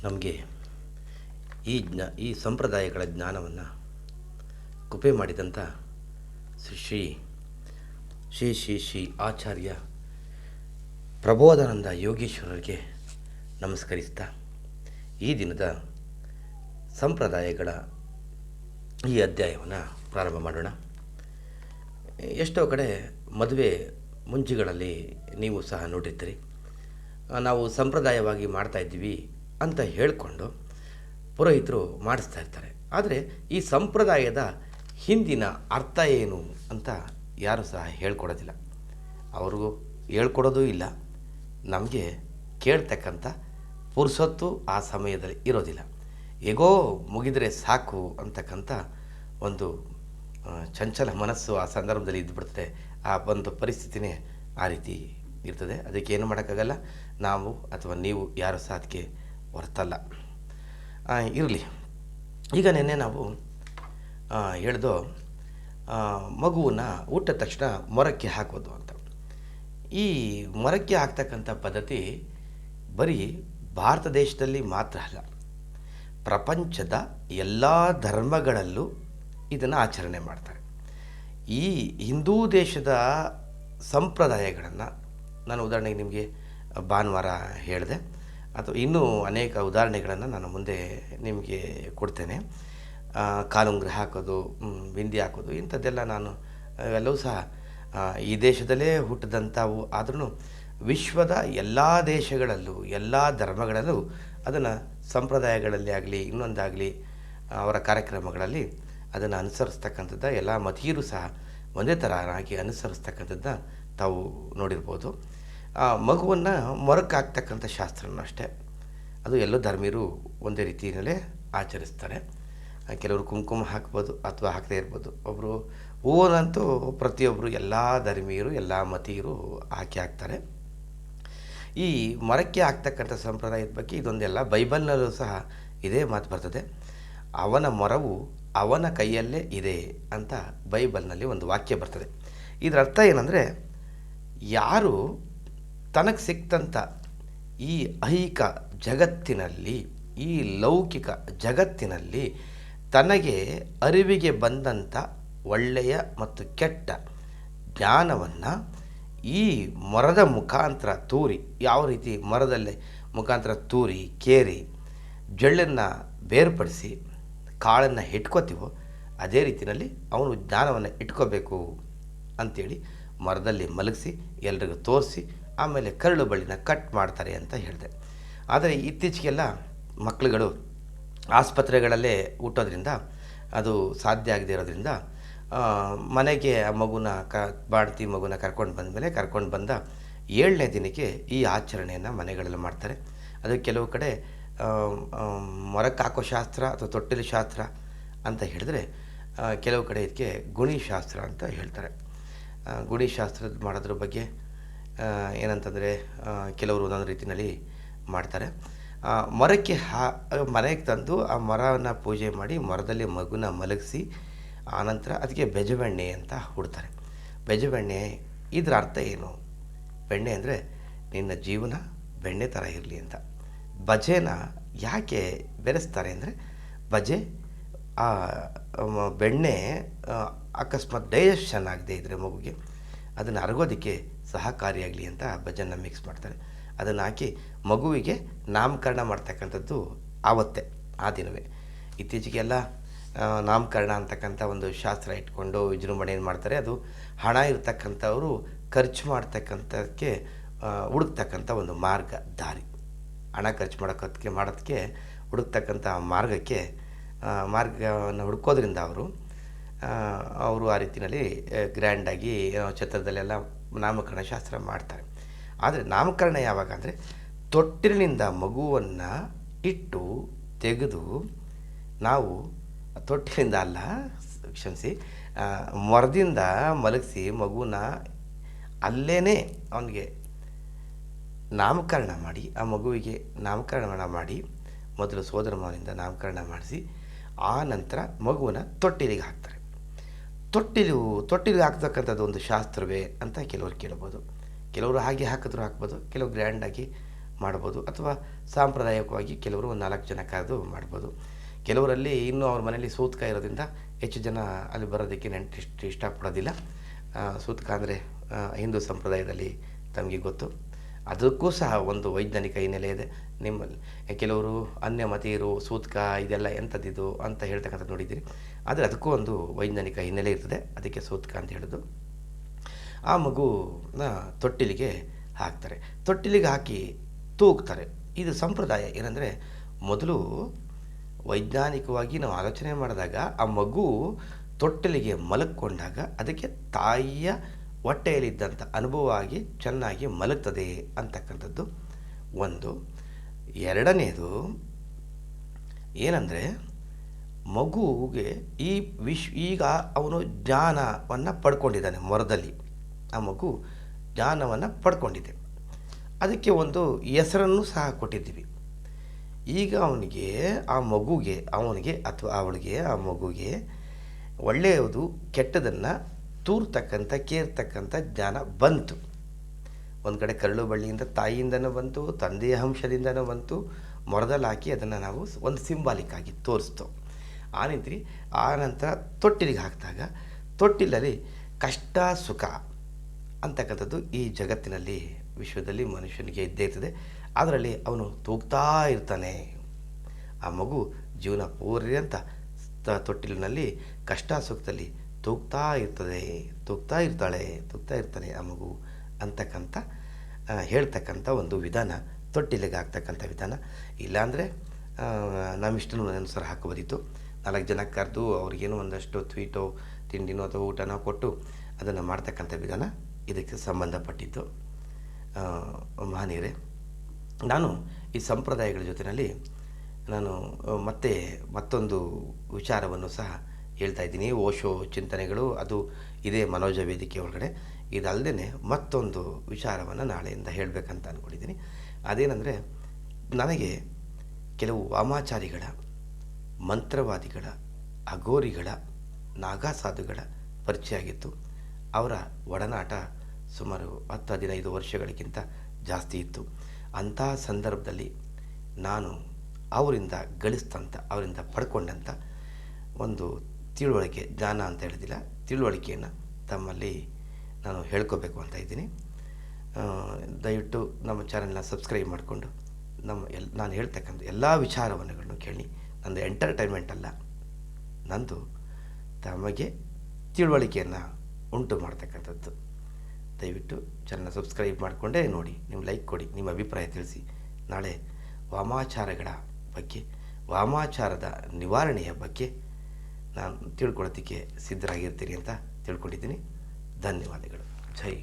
ನಮಗೆ ಈ ಸಂಪ್ರದಾಯಗಳ ಜ್ಞಾನವನ್ನು ಕುಪೆ ಮಾಡಿದಂಥ ಶ್ರೀ ಶ್ರೀ ಶ್ರೀ ಶ್ರೀ ಶ್ರೀ ಆಚಾರ್ಯ ಪ್ರಬೋಧಾನಂದ ಯೋಗೀಶ್ವರರಿಗೆ ನಮಸ್ಕರಿಸ್ತಾ ಈ ದಿನದ ಸಂಪ್ರದಾಯಗಳ ಈ ಅಧ್ಯಾಯವನ್ನು ಪ್ರಾರಂಭ ಮಾಡೋಣ. ಎಷ್ಟೋ ಕಡೆ ಮದುವೆ ಮುಂಜಿಗಳಲ್ಲಿ ನೀವು ಸಹ ನೋಡಿರ್ತೀರಿ. ನಾವು ಸಂಪ್ರದಾಯವಾಗಿ ಮಾಡ್ತಾಯಿದ್ದೀವಿ ಅಂತ ಹೇಳಿಕೊಂಡು ಪುರೋಹಿತರು ಮಾಡಿಸ್ತಾ ಇರ್ತಾರೆ. ಆದರೆ ಈ ಸಂಪ್ರದಾಯದ ಹಿಂದಿನ ಅರ್ಥ ಏನು ಅಂತ ಯಾರೂ ಸಹ ಹೇಳ್ಕೊಡೋದಿಲ್ಲ. ಅವ್ರಿಗೂ ಹೇಳ್ಕೊಡೋದೂ ಇಲ್ಲ. ನಮಗೆ ಕೇಳ್ತಕ್ಕಂಥ ಪುರುಸೊತ್ತು ಆ ಸಮಯದಲ್ಲಿ ಇರೋದಿಲ್ಲ. ಹೇಗೋ ಮುಗಿದರೆ ಸಾಕು ಅಂತಕ್ಕಂಥ ಒಂದು ಚಂಚಲ ಮನಸ್ಸು ಆ ಸಂದರ್ಭದಲ್ಲಿ ಇದ್ದುಬಿಡ್ತದೆ. ಆ ಒಂದು ಪರಿಸ್ಥಿತಿನೇ ಆ ರೀತಿ ಇರ್ತದೆ. ಅದಕ್ಕೆ ಏನು ಮಾಡೋಕ್ಕಾಗಲ್ಲ. ನಾವು ಅಥವಾ ನೀವು ಯಾರು ಸಹ ಅದಕ್ಕೆ ಹೊರತಲ್ಲ. ಇರಲಿ. ಈಗ ನೆನ್ನೆ ನಾವು ಹೇಳ್ದೋ ಮಗುವನ್ನು ಹುಟ್ಟಿದ ತಕ್ಷಣ ಮೊರಕ್ಕೆ ಹಾಕೋದು ಅಂತ. ಈ ಮೊರಕ್ಕೆ ಹಾಕ್ತಕ್ಕಂಥ ಪದ್ಧತಿ ಬರೀ ಭಾರತ ದೇಶದಲ್ಲಿ ಮಾತ್ರ ಅಲ್ಲ, ಪ್ರಪಂಚದ ಎಲ್ಲ ಧರ್ಮಗಳಲ್ಲೂ ಇದನ್ನು ಆಚರಣೆ ಮಾಡ್ತಾರೆ. ಈ ಹಿಂದೂ ದೇಶದ ಸಂಪ್ರದಾಯಗಳನ್ನು ನಾನು ಉದಾಹರಣೆಗೆ ನಿಮಗೆ ಭಾನುವಾರ ಹೇಳಿದೆ, ಅಥವಾ ಇನ್ನೂ ಅನೇಕ ಉದಾಹರಣೆಗಳನ್ನು ನಾನು ಮುಂದೆ ನಿಮಗೆ ಕೊಡ್ತೇನೆ. ಕಾಲುಂಗುರ ಹಾಕೋದು, ಬಿಂದಿ ಹಾಕೋದು, ಇಂಥದ್ದೆಲ್ಲ ನಾನು ಎಲ್ಲವೂ ಸಹ ಈ ದೇಶದಲ್ಲೇ ಹುಟ್ಟಿದಂಥವು. ಆದ್ರೂ ವಿಶ್ವದ ಎಲ್ಲ ದೇಶಗಳಲ್ಲೂ ಎಲ್ಲ ಧರ್ಮಗಳಲ್ಲೂ ಅದನ್ನು ಸಂಪ್ರದಾಯಗಳಲ್ಲಿ ಆಗಲಿ ಇನ್ನೊಂದಾಗಲಿ ಅವರ ಕಾರ್ಯಕ್ರಮಗಳಲ್ಲಿ ಅದನ್ನು ಅನುಸರಿಸ್ತಕ್ಕಂಥದ್ದು ಎಲ್ಲ ಮತೀಯರು ಸಹ ಒಂದೇ ಥರನಾಗಿ ಅನುಸರಿಸ್ತಕ್ಕಂಥದ್ದು ತಾವು ನೋಡಿರ್ಬೋದು. ಮಗುವನ್ನು ಮೊರಕ್ಕೆ ಹಾಕ್ತಕ್ಕಂಥ ಶಾಸ್ತ್ರನೂ ಅಷ್ಟೇ. ಅದು ಎಲ್ಲ ಧರ್ಮೀಯರು ಒಂದೇ ರೀತಿಯಲ್ಲೇ ಆಚರಿಸ್ತಾರೆ. ಕೆಲವರು ಕುಂಕುಮ ಹಾಕ್ಬೋದು ಅಥವಾ ಹಾಕದೇ ಇರ್ಬೋದು. ಒಬ್ಬರು ಹೂವನ್ನಂತೂ ಪ್ರತಿಯೊಬ್ಬರು ಎಲ್ಲ ಧರ್ಮೀಯರು ಎಲ್ಲ ಮತೀಯರು ಹಾಕ್ತಾರೆ. ಈ ಮೊರಕ್ಕೆ ಹಾಕ್ತಕ್ಕಂಥ ಸಂಪ್ರದಾಯದ ಬಗ್ಗೆ ಇದೊಂದೆಲ್ಲ ಬೈಬಲ್ನಲ್ಲೂ ಸಹ ಇದೇ ಮಾತು ಬರ್ತದೆ. ಅವನ ಮೊರವು ಅವನ ಕೈಯಲ್ಲೇ ಇದೆ ಅಂತ ಬೈಬಲ್ನಲ್ಲಿ ಒಂದು ವಾಕ್ಯ ಬರ್ತದೆ. ಇದರ ಅರ್ಥ ಏನಂದರೆ, ಯಾರು ತನಗೆ ಸಿಕ್ತಂಥ ಈ ಐಹಿಕ ಜಗತ್ತಿನಲ್ಲಿ, ಈ ಲೌಕಿಕ ಜಗತ್ತಿನಲ್ಲಿ ತನಗೆ ಅರಿವಿಗೆ ಬಂದಂಥ ಒಳ್ಳೆಯ ಮತ್ತು ಕೆಟ್ಟ ಜ್ಞಾನವನ್ನು ಈ ಮೊರದ ಮುಖಾಂತರ ತೂರಿ, ಯಾವ ರೀತಿ ಮರದಲ್ಲೇ ಮುಖಾಂತರ ತೂರಿ ಕೇರಿ ಜಳ್ಳನ್ನು ಬೇರ್ಪಡಿಸಿ ಕಾಳನ್ನು ಇಟ್ಕೋತೀವೋ ಅದೇ ರೀತಿಯಲ್ಲಿ ಅವನು ಜ್ಞಾನವನ್ನು ಇಟ್ಕೋಬೇಕು ಅಂಥೇಳಿ ಮರದಲ್ಲಿ ಮಲಗಿಸಿ ಎಲ್ರಿಗೂ ತೋರಿಸಿ ಆಮೇಲೆ ಕರಳು ಬಳ್ಳಿನ ಕಟ್ ಮಾಡ್ತಾರೆ ಅಂತ ಹೇಳಿದೆ. ಆದರೆ ಇತ್ತೀಚೆಗೆಲ್ಲ ಮಕ್ಕಳುಗಳು ಆಸ್ಪತ್ರೆಗಳಲ್ಲೇ ಹುಟ್ಟೋದ್ರಿಂದ ಅದು ಸಾಧ್ಯ ಆಗದೆ ಇರೋದ್ರಿಂದ ಮನೆಗೆ ಆ ಮಗುನ ಬಾಣತಿ ಮಗುನ ಕರ್ಕೊಂಡು ಬಂದ 7ನೇ ದಿನಕ್ಕೆ ಈ ಆಚರಣೆಯನ್ನು ಮನೆಗಳಲ್ಲಿ ಮಾಡ್ತಾರೆ. ಅದು ಕೆಲವು ಕಡೆ ಮೊರಕ್ಕೆ ಹಾಕೋ ಶಾಸ್ತ್ರ ಅಥವಾ ತೊಟ್ಟಿಲು ಶಾಸ್ತ್ರ ಅಂತ ಹೇಳಿದ್ರೆ, ಕೆಲವು ಕಡೆ ಇದಕ್ಕೆ ಗುಣಿ ಶಾಸ್ತ್ರ ಅಂತ ಹೇಳ್ತಾರೆ. ಗುಣಿ ಶಾಸ್ತ್ರದ ಮಾಡೋದ್ರ ಬಗ್ಗೆ ಏನಂತಂದರೆ, ಕೆಲವರು ಒಂದೊಂದು ರೀತಿಯಲ್ಲಿ ಮಾಡ್ತಾರೆ. ಮೊರಕ್ಕೆ ಮನೆಗೆ ತಂದು ಆ ಮರವನ್ನು ಪೂಜೆ ಮಾಡಿ ಮರದಲ್ಲಿ ಮಗುನ ಮಲಗಿಸಿ ಆನಂತರ ಅದಕ್ಕೆ ಬೆಜಬೆಣ್ಣೆ ಅಂತ ಹುಡ್ತಾರೆ. ಬೆಜಬೆಣ್ಣೆ ಇದರ ಅರ್ಥ ಏನು? ಬೆಣ್ಣೆ ಅಂದರೆ ನಿನ್ನ ಜೀವನ ಬೆಣ್ಣೆ ಥರ ಇರಲಿ ಅಂತ. ಬಜೆನ ಯಾಕೆ ಬೆರೆಸ್ತಾರೆ ಅಂದರೆ, ಬಜೆ ಬೆಣ್ಣೆ ಅಕಸ್ಮಾತ್ ಡೈಜೆಷನ್ ಆಗದೆ ಇದ್ದರೆ ಮಗುಗೆ ಅದನ್ನು ಅರಗೋದಕ್ಕೆ ಸಹಕಾರಿಯಾಗಲಿ ಅಂತ ಬಜೆನ ಮಿಕ್ಸ್ ಮಾಡ್ತಾರೆ. ಅದನ್ನು ಹಾಕಿ ಮಗುವಿಗೆ ನಾಮಕರಣ ಮಾಡ್ತಕ್ಕಂಥದ್ದು ಆವತ್ತೇ, ಆ ದಿನವೇ. ಇತ್ತೀಚೆಗೆಲ್ಲ ನಾಮಕರಣ ಅಂತಕ್ಕಂಥ ಒಂದು ಶಾಸ್ತ್ರ ಇಟ್ಕೊಂಡು ವಿಜೃಂಭಣೆಯನ್ನು ಮಾಡ್ತಾರೆ. ಅದು ಹಣ ಇರ್ತಕ್ಕಂಥವರು ಖರ್ಚು ಮಾಡ್ತಕ್ಕಂಥದ್ದಕ್ಕೆ ಹುಡುಕ್ತಕ್ಕಂಥ ಒಂದು ಮಾರ್ಗ ದಾರಿ. ಹಣ ಖರ್ಚು ಮಾಡೋದಕ್ಕೆ ಹುಡುಕ್ತಕ್ಕಂಥ ಮಾರ್ಗವನ್ನು ಹುಡ್ಕೋದ್ರಿಂದ ಅವರು ಆ ರೀತಿಯಲ್ಲಿ ಗ್ರ್ಯಾಂಡಾಗಿ ಛತ್ರದಲ್ಲೆಲ್ಲ ನಾಮಕರಣ ಶಾಸ್ತ್ರ ಮಾಡ್ತಾರೆ. ಆದರೆ ನಾಮಕರಣ ಯಾವಾಗ ಅಂದರೆ, ತೊಟ್ಟಿಲಿನಿಂದ ಮಗುವನ್ನು ಇಟ್ಟು ತೆಗೆದು ನಾವು ತೊಟ್ಟಿಲಿಂದ ಅಲ್ಲ, ಕ್ಷಮಿಸಿ, ಮೊರದಿಂದ ಮಲಗಿಸಿ ಮಗುನ ಅಲ್ಲೇ ಅವನಿಗೆ ನಾಮಕರಣ ಮಾಡಿ, ಆ ಮಗುವಿಗೆ ನಾಮಕರಣ ಮಾಡಿ ಮೊದಲು ಸೋದರ ಮಾವನಿಂದ ನಾಮಕರಣ ಮಾಡಿಸಿ ಆ ನಂತರ ಮಗುವನ್ನು ತೊಟ್ಟಿಲಿಗೆ ಹಾಕ್ತಾರೆ. ತೊಟ್ಟಿಲಿಗೆ ಹಾಕ್ತಕ್ಕಂಥದ್ದು ಒಂದು ಶಾಸ್ತ್ರವೇ ಅಂತ ಕೆಲವರು ಕೇಳ್ಬೋದು. ಕೆಲವರು ಹಾಗೆ ಹಾಕಿದ್ರು ಹಾಕ್ಬೋದು, ಕೆಲವು ಗ್ರ್ಯಾಂಡಾಗಿ ಮಾಡ್ಬೋದು, ಅಥವಾ ಸಾಂಪ್ರದಾಯಿಕವಾಗಿ ಕೆಲವರು ಒಂದು 4 ಜನ ಕರೆದು ಮಾಡ್ಬೋದು. ಕೆಲವರಲ್ಲಿ ಇನ್ನೂ ಅವ್ರ ಮನೇಲಿ ಸೂತಕ ಇರೋದ್ರಿಂದ ಹೆಚ್ಚು ಜನ ಅಲ್ಲಿ ಬರೋದಕ್ಕೆ ಇಷ್ಟಪಡೋದಿಲ್ಲ. ಸೂತಕ ಅಂದರೆ ಹಿಂದೂ ಸಂಪ್ರದಾಯದಲ್ಲಿ ತಮಗೆ ಗೊತ್ತು. ಅದಕ್ಕೂ ಸಹ ಒಂದು ವೈಜ್ಞಾನಿಕ ಹಿನ್ನೆಲೆ ಇದೆ. ನಿಮ್ಮಲ್ಲಿ ಕೆಲವರು ಅನ್ಯಮತೀಯರು ಸೂತಕ ಇದೆಲ್ಲ ಎಂಥದ್ದಿದು ಅಂತ ಹೇಳ್ತಕ್ಕಂಥದ್ದು ನೋಡಿದ್ದೀರಿ. ಆದರೆ ಅದಕ್ಕೂ ಒಂದು ವೈಜ್ಞಾನಿಕ ಹಿನ್ನೆಲೆ ಇರ್ತದೆ. ಅದಕ್ಕೆ ಸೂತಕ ಅಂತ ಹೇಳೋದು. ಆ ಮಗುನ ತೊಟ್ಟಿಲಿಗೆ ಹಾಕ್ತಾರೆ. ತೊಟ್ಟಿಲಿಗೆ ಹಾಕಿ ತೂಗ್ತಾರೆ. ಇದು ಸಂಪ್ರದಾಯ. ಏನಂದರೆ, ಮೊದಲು ವೈಜ್ಞಾನಿಕವಾಗಿ ನಾವು ಆಲೋಚನೆ ಮಾಡಿದಾಗ ಆ ಮಗು ತೊಟ್ಟಿಲಿಗೆ ಮಲಕ್ಕೊಂಡಾಗ ಅದಕ್ಕೆ ತಾಯಿಯ ಹೊಟ್ಟೆಯಲ್ಲಿದ್ದಂಥ ಅನುಭವ ಆಗಿ ಚೆನ್ನಾಗಿ ಮಲಗ್ತದೆ ಅಂತಕ್ಕಂಥದ್ದು ಒಂದು. ಎರಡನೇದು ಏನಂದರೆ, ಮಗುವಿಗೆ ಈಗ ಅವನು ಜ್ಞಾನವನ್ನು ಪಡ್ಕೊಂಡಿದ್ದಾನೆ. ಮೊರದಲ್ಲಿ ಆ ಮಗು ಜ್ಞಾನವನ್ನು ಪಡ್ಕೊಂಡಿದೆ. ಅದಕ್ಕೆ ಒಂದು ಹೆಸರನ್ನು ಸಹ ಕೊಟ್ಟಿದ್ದೀವಿ. ಈಗ ಅವನಿಗೆ ಅಥವಾ ಅವಳಿಗೆ ಆ ಮಗುಗೆ ಒಳ್ಳೆಯದು ಕೆಟ್ಟದನ್ನು ಕೇರ್ತಕ್ಕಂಥ ಜ್ಞಾನ ಬಂತು. ಒಂದು ಕಡೆ ಕರಳು ಬಳ್ಳಿಯಿಂದ ತಾಯಿಯಿಂದನೂ ಬಂತು, ತಂದೆಯ ಅಂಶದಿಂದನೂ ಬಂತು. ಮೊರದಲ್ಲಿ ಹಾಕಿ ಅದನ್ನು ನಾವು ಒಂದು ಸಿಂಬಾಲಿಕ್ ಆಗಿ ತೋರಿಸ್ತು. ಆ ನಂತರ ತೊಟ್ಟಿಲಿಗೆ ಹಾಕಿದಾಗ ತೊಟ್ಟಿಲಲ್ಲಿ ಕಷ್ಟ ಸುಖ ಅಂತಕ್ಕಂಥದ್ದು ಈ ಜಗತ್ತಿನಲ್ಲಿ ವಿಶ್ವದಲ್ಲಿ ಮನುಷ್ಯನಿಗೆ ಇದ್ದೇ ಇರ್ತದೆ. ಅದರಲ್ಲಿ ಅವನು ತೂಗ್ತಾ ಇರ್ತಾನೆ. ಆ ಮಗು ಜೀವನ ಪೂರ್ತಿ ತೊಟ್ಟಿಲಿನಲ್ಲಿ ಕಷ್ಟ ಸುಖದಲ್ಲಿ ತೂಗ್ತಾ ಇರ್ತಾನೆ ಆ ಮಗು ಅಂತಕ್ಕಂಥ ಹೇಳ್ತಕ್ಕಂಥ ಒಂದು ವಿಧಾನ, ತೊಟ್ಟಿಲಿಗೆ ಹಾಕ್ತಕ್ಕಂಥ ವಿಧಾನ. ಇಲ್ಲಾಂದರೆ ನಮ್ಮಿಷ್ಟನೂ ಅನುಸಾರ ಹಾಕೋಬೋದಿತ್ತು. 4 ಜನ ಕರೆದು ಅವ್ರಿಗೇನೋ ಒಂದಷ್ಟು ಸ್ವೀಟೋ ತಿಂಡಿನೋ ಅಥವಾ ಊಟನೋ ಕೊಟ್ಟು ಅದನ್ನು ಮಾಡ್ತಕ್ಕಂಥ ವಿಧಾನ ಇದಕ್ಕೆ ಸಂಬಂಧಪಟ್ಟಿದ್ದು. ಮಹನೀಯರೇ, ನಾನು ಈ ಸಂಪ್ರದಾಯಗಳ ಜೊತೆಯಲ್ಲಿ ಮತ್ತೊಂದು ವಿಚಾರವನ್ನು ಸಹ ಹೇಳ್ತಾ ಇದ್ದೀನಿ. ಓಶೋ ಚಿಂತನೆಗಳು ಅದು ಇದೇ ಮನೋಜ ವೇದಿಕೆ ಒಳಗಡೆ. ಇದಲ್ಲದೆ ಮತ್ತೊಂದು ವಿಚಾರವನ್ನು ನಾಳೆಯಿಂದ ಹೇಳಬೇಕಂತ ಅಂದ್ಕೊಂಡಿದ್ದೀನಿ. ಅದೇನೆಂದರೆ, ನನಗೆ ಕೆಲವು ವಾಮಾಚಾರಿಗಳ, ಮಂತ್ರವಾದಿಗಳ, ಅಘೋರಿಗಳ, ನಾಗಾಸಾಧುಗಳ ಪರಿಚಯ ಆಗಿತ್ತು. ಅವರ ಒಡನಾಟ ಸುಮಾರು 10-15 ವರ್ಷಗಳಿಗಿಂತ ಜಾಸ್ತಿ ಇತ್ತು. ಅಂತಹ ಸಂದರ್ಭದಲ್ಲಿ ನಾನು ಅವರಿಂದ ಪಡ್ಕೊಂಡಂಥ ಒಂದು ತಿಳುವಳಿಕೆ, ಜ್ಞಾನ ಅಂತ ಹೇಳಿದಿಲ್ಲ, ತಿಳುವಳಿಕೆಯನ್ನು ತಮ್ಮಲ್ಲಿ ನಾನು ಹೇಳ್ಕೋಬೇಕು ಅಂತ ಇದ್ದೀನಿ. ದಯವಿಟ್ಟು ನಮ್ಮ ಚಾನಲ್ನ ಸಬ್ಸ್ಕ್ರೈಬ್ ಮಾಡಿಕೊಂಡು ನಾನು ಹೇಳ್ತಕ್ಕಂಥ ಎಲ್ಲ ವಿಚಾರವನ್ನು ಕೇಳಿ. ನಂದು ಎಂಟರ್ಟೈನ್ಮೆಂಟ್ ಅಲ್ಲ, ನಂದು ತಮಗೆ ತಿಳುವಳಿಕೆಯನ್ನು ಉಂಟು ಮಾಡ್ತಕ್ಕಂಥದ್ದು. ದಯವಿಟ್ಟು ಚಾನಲ್ನ ಸಬ್ಸ್ಕ್ರೈಬ್ ಮಾಡಿಕೊಂಡೇ ನೋಡಿ, ನೀವು ಲೈಕ್ ಕೊಡಿ, ನಿಮ್ಮ ಅಭಿಪ್ರಾಯ ತಿಳಿಸಿ. ನಾಳೆ ವಾಮಾಚಾರಗಳ ಬಗ್ಗೆ, ವಾಮಾಚಾರದ ನಿವಾರಣೆಯ ಬಗ್ಗೆ ನಾನು ತಿಳ್ಕೊಳ್ಳೋದಕ್ಕೆ ಸಿದ್ಧರಾಗಿರ್ತೀರಿ ಅಂತ ತಿಳ್ಕೊಂಡಿದ್ದೀನಿ. ಧನ್ಯವಾದಗಳು. ಜೈ